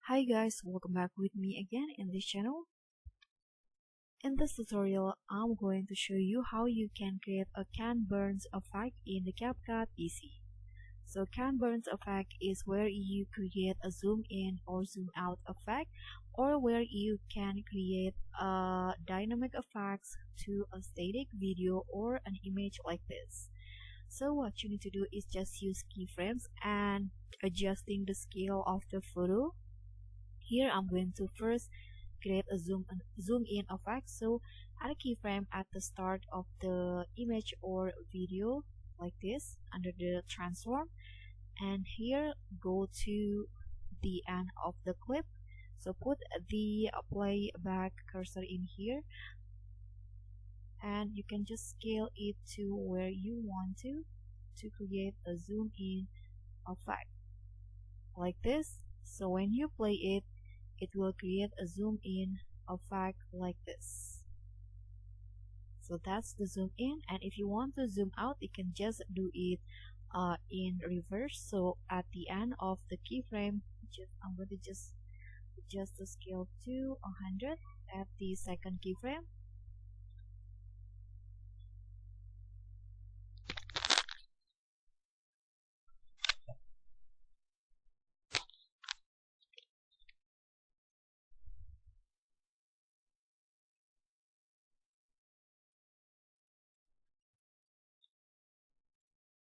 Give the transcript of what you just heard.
Hi guys, welcome back with me again in this channel. In this tutorial, I'm going to show you how you can create a can burns effect in the CapCut PC. So can burns effect is where you create a zoom in or zoom out effect, or where you can create a dynamic effects to a static video or an image like this. So what you need to do is just use keyframes and adjusting the scale of the photo. Here I'm going to first create a zoom in effect. So add a keyframe at the start of the image or video like this under the transform, and here go to the end of the clip. So put the playback cursor in here, and you can just scale it to where you want to create a zoom in effect like this. So when you play it, it will create a zoom in effect like this. So that's the zoom in, and if you want to zoom out, you can just do it in reverse. So at the end of the keyframe, I'm going to just adjust the scale to 100 at the second keyframe.